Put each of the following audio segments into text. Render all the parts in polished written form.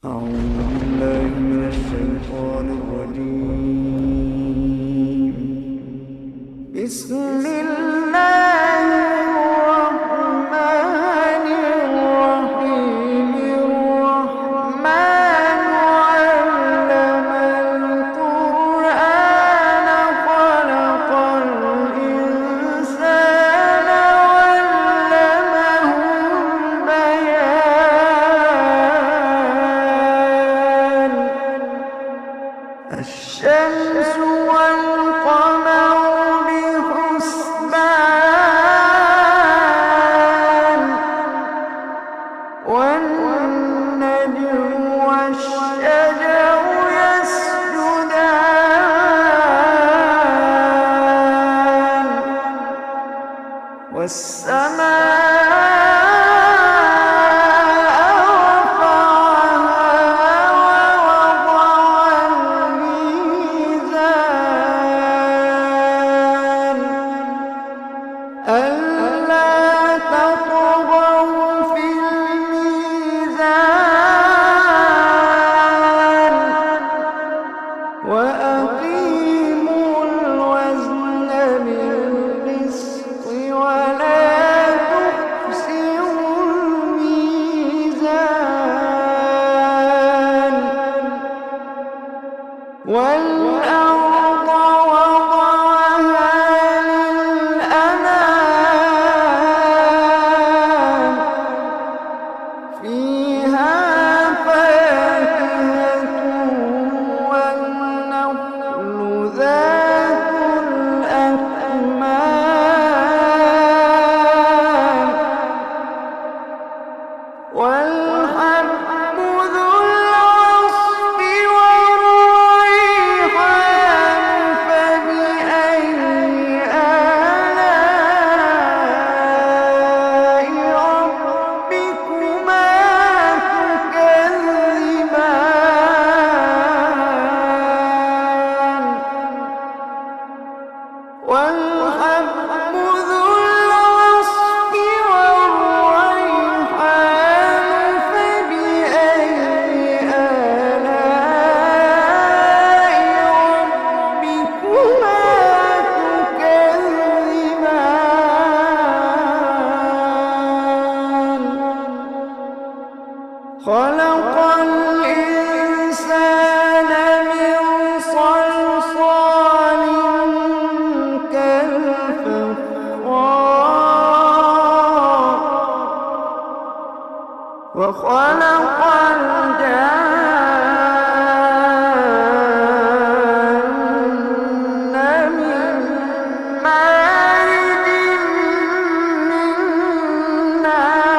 أعوذ بالله من الشيطان الرجيم. بسم الله الرحمن الرحيم. الرحمن علم القرآن خلق الإنسان علمه البيان. الشمس والقمر بحسبان، والنجم والشجر يسجدان، والسماء ألا تطغوا في الميزان، وأقيموا الوزن بالقسط ولا تخسروا الميزان. والأرض وضعها للأنام، فيها فاكهة والنخل ذات الأكمام، والحب ذو العصف والريحان. فبأي آلاء ربكما تكذبان؟ والحب ذو العصف والريحان. فبأي آلاء ربكما تكذبان؟ خلق الإنسان من صلصال كالفخار، وخلق الجان من مارج من نار.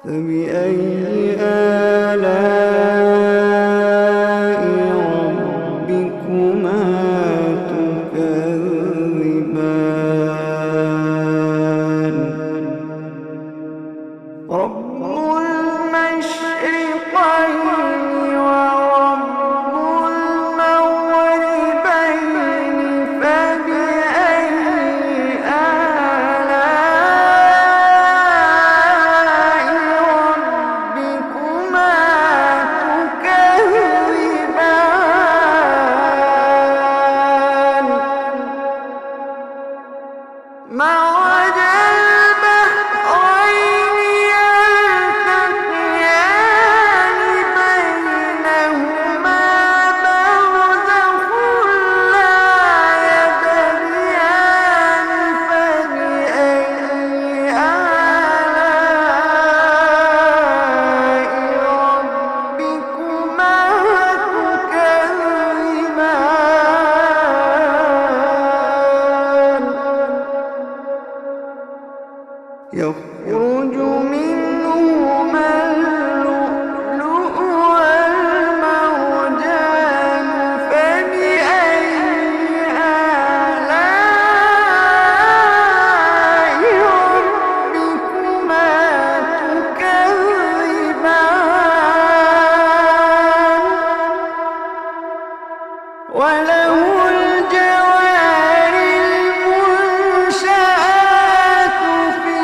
فبأي آلاء ربكما تكذبان؟ رب المشرقين ورب المغربين. فبأي آلاء ربكما تكذبان؟ مرج البحرين يلتقيان، بينهما برزخ لا يبغيان. فبأي آلاء ربكما تكذبان؟ يخرج منهما اللؤلؤ والمرجان. فبأي آلاء ربكما تكذبان؟ وله الجوار المنشآت في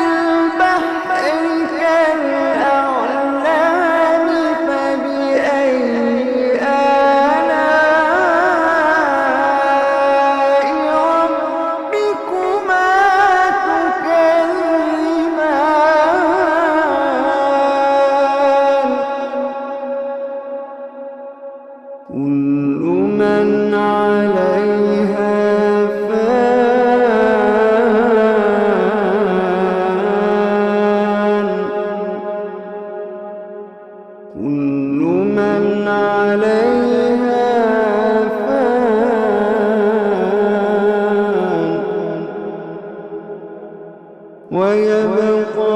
ويبقى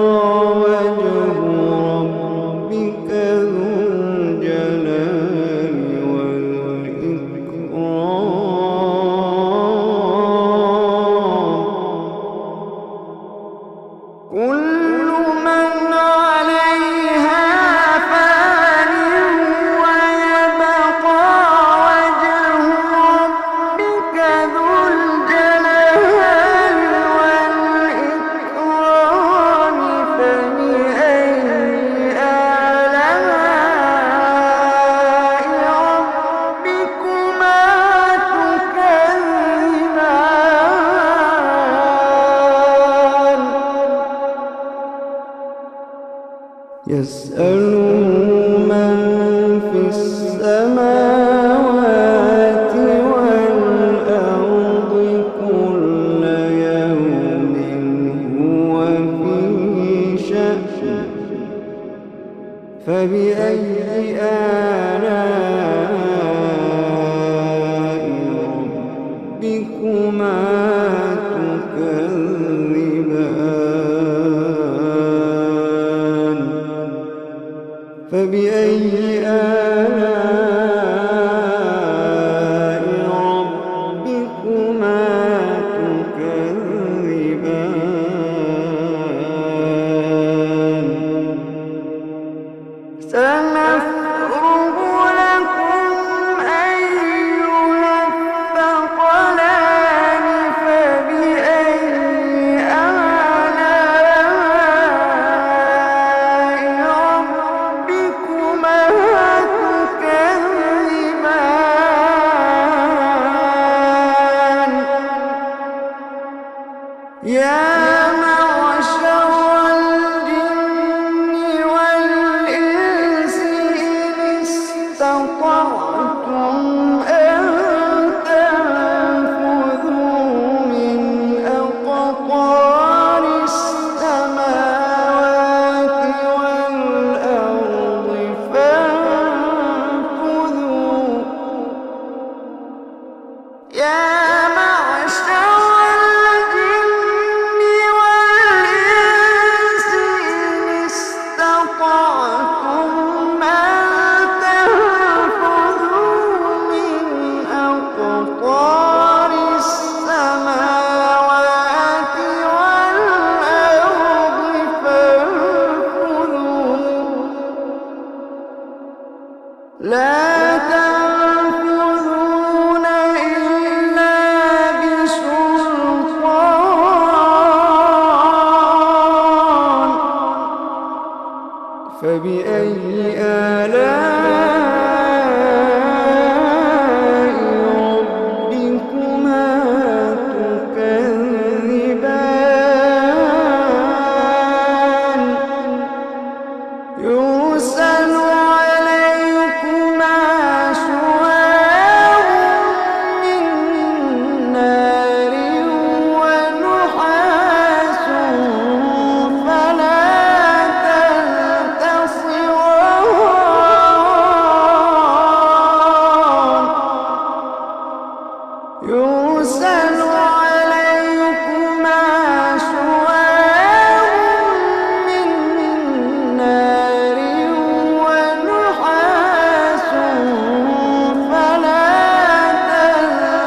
وجه ربك ذو الجلال والإكرام. كل من عليها فان ويبقى وجه ربك ذو الجلال والإكرام. فبأي آلاء ربكما تكذبان. يسأله من في السماوات والأرض كل يوم هو في شأن. فبأي آلاء ربكما تكذبان. فبأي آلاء ربكما تكذبان. سنفرغ لكم أيها الثقلان. فبأي آلاء ربكما تكذبان. يا معشر الجن والإنس إن استطعتم أن تنفذوا من أقطار السماوات والأرض فانفذوا. يا معشر الجن والإنس إن استطعتم أن تنفذوا من أقطار السماوات والأرض فانفذوا. لا تنفذون إلا بسلطان. فبأي آلاء ربكما تكذبان. يرسل عليكما شواظ من نار ونحاس فلا تنتصران. يرسل عليكما شواظ من نار ونحاس فلا تنتصران.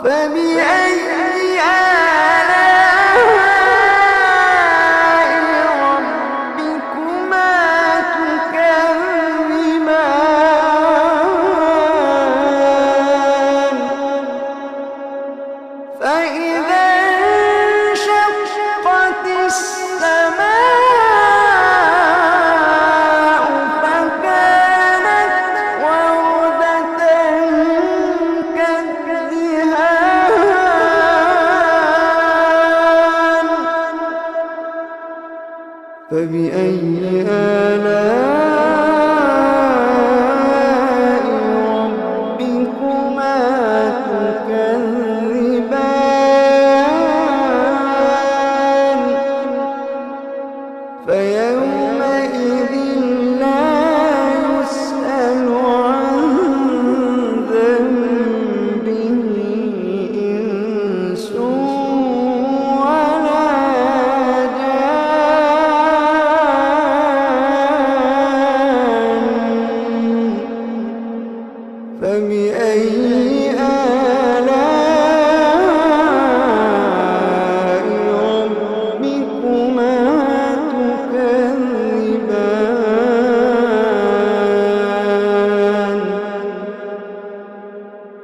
فبأي آلاء ربكما تكذبان. فإذا انشقت السماء فكانت وردة كالدهان. فبأي آلاء ربكما تكذبان. فيومئذ لا يسأل عن ذنبه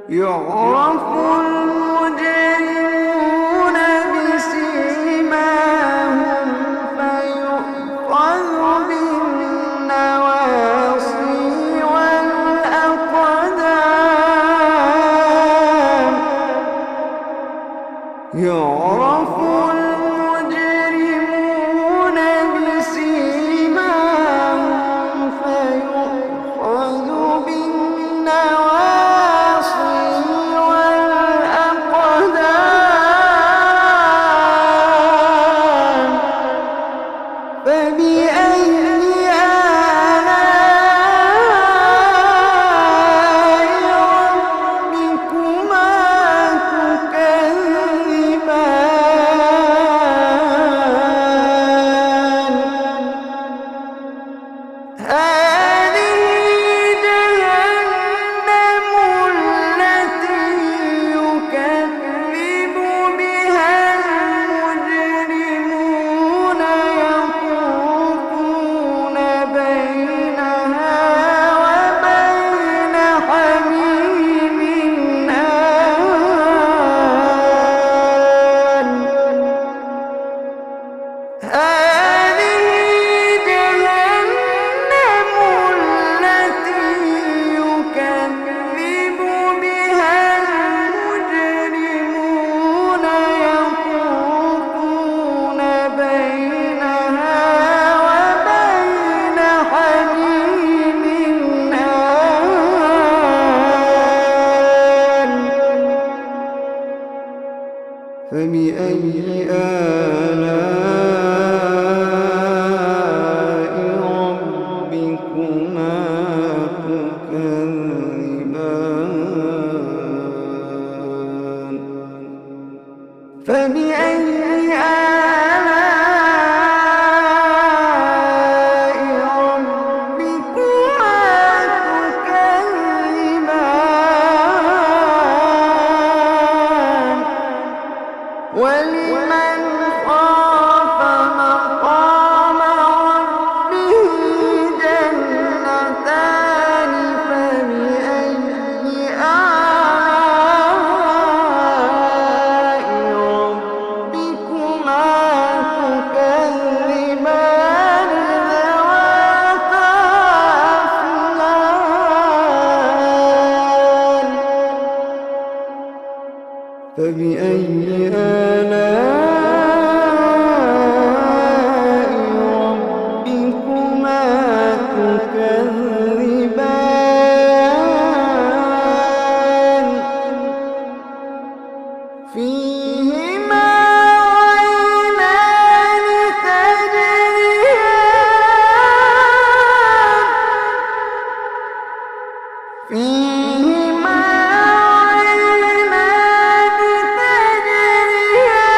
يعرف المجرمون بسيماهم فيؤخذ بالنواصي والأقدام. يعرف المجرمون بسيماهم فيؤخذ بالنواصي والأقدام. فبأي آلاء ربكما تكذبان. هذه جهنم التي يكذب بها المجرمون يطوفون بينها وبين حميم آن. هذه جهنم التي يكذب بها المجرمون يطوفون بينها وبين حميم آن. فبأي آلاء ربكما تكذبان. فبأي آلاء ربكما تكذبان. ولمن خاف مقام ربه جنتان. فبأي آلاء ربكما تكذبان ذواتا أفنان. فبأي آلاء ربكما تكذبان. فيهما عينان تجريان. فيهما عينان تجريان.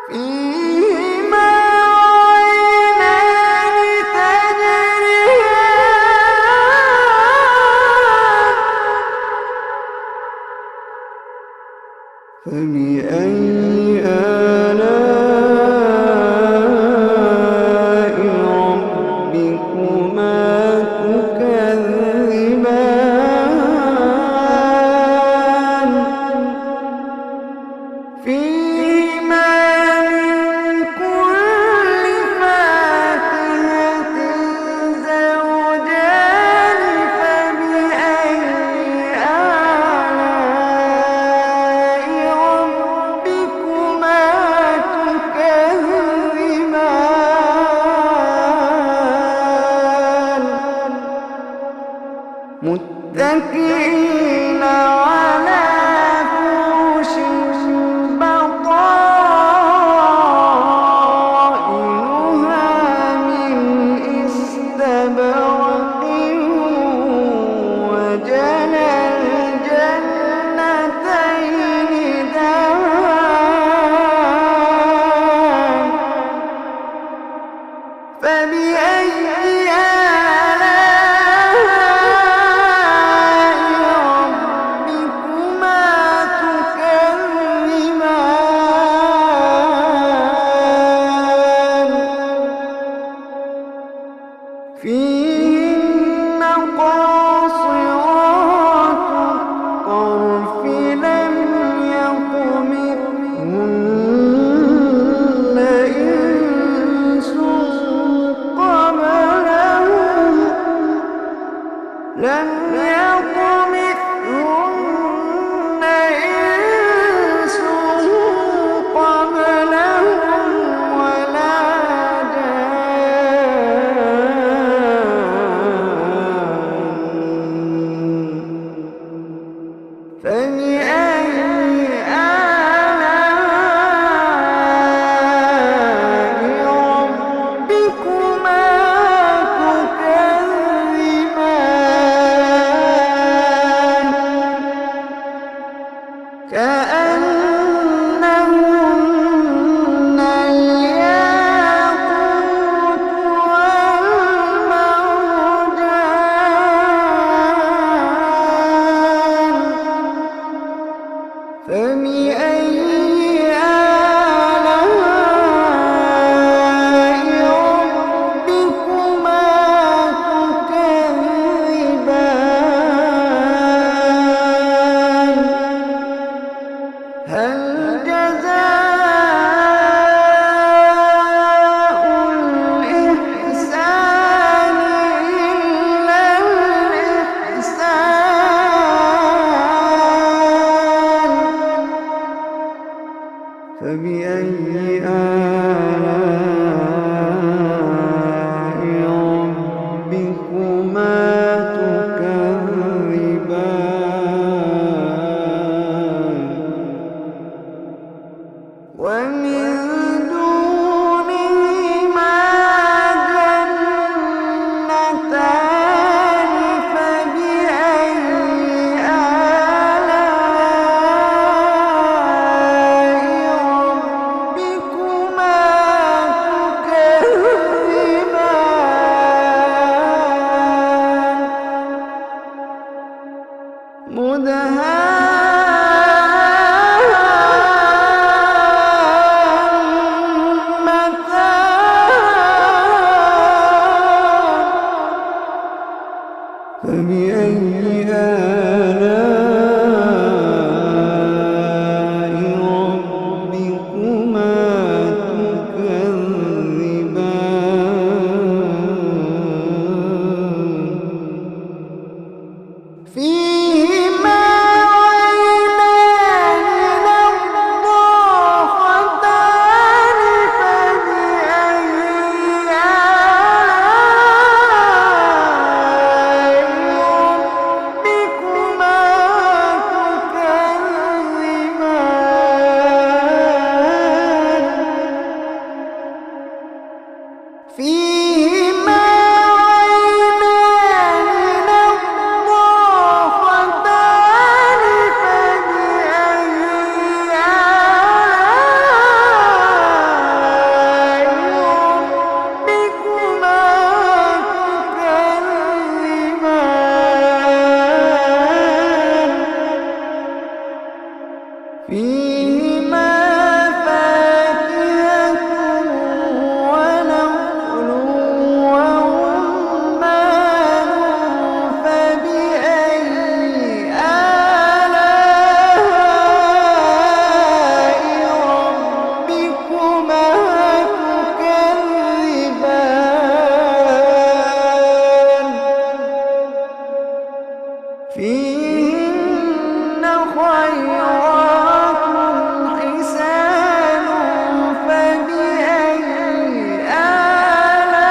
فيهما عينان تجريان. فبأي آلاء ربكما تكذبان. فيهما من كل فاكهة زوجان. فبأي آلاء ربكما تكذبان. متكئين على فرش بطائنها من استبرق. وجنى الجنتين دان. فبأي آلاء ربكما لم يطمثهن إنس قبلهم ولا جان فبأي آلاء ربكما تكذبان كأنهن الياقوت والمرجان فبأي آلاء ربكما تكذبان هل جزاء الإحسان إلا الإحسان فبأي آلاء ربكما تكذبان ومن دونهما جنتان فبأي آلاء ربكما تكذبان فبأي آلاء ربكما تكذبان فيهما عينان نضاختان فبأي آلاء ربكما تكذبان فيهما عينان نضاختان فبأي آلاء ربكما تكذبان فيهما فاكهة ونخل ورمان فبأي آلاء ربكما تكذبان فيهن خيرات حسان فبأي آلاء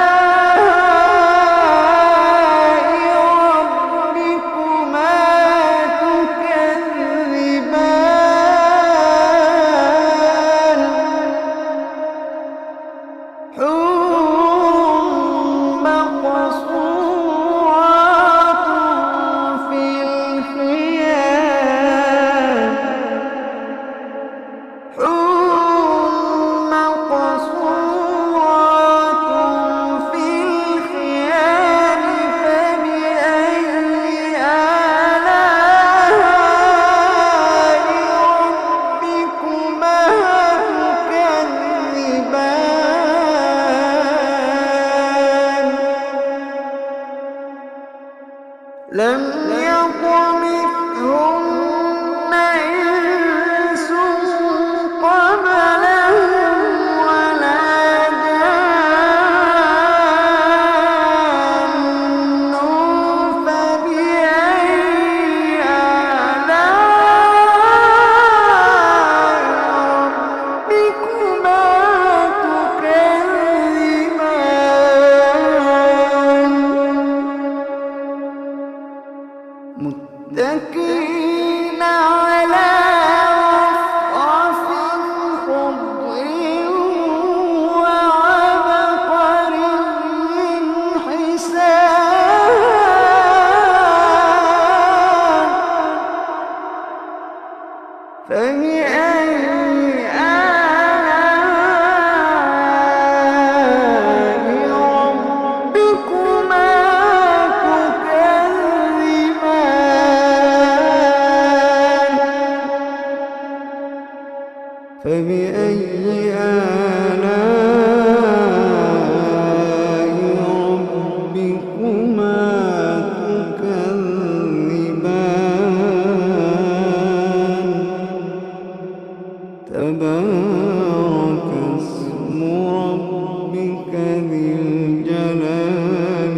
ربكما تكذبان حور مقصورات في الخيام حور مقصورات في الخيام فبأي آلاء ربكما تكذبان لم يطمثهن إنس قبلهم ولا جان فبأي متكئين على رفرف خضر وعبقري حسان فبأي آلاء ربكما تكذبان فبأي آلاء ربكما تكذبان تبارك اسم ربك ذي الجلال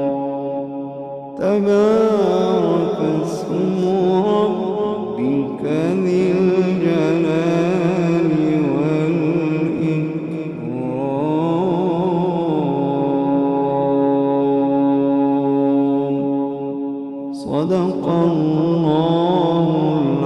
والإكرام تبارك اسم ربك ذي الجلال والإكرام صدق الله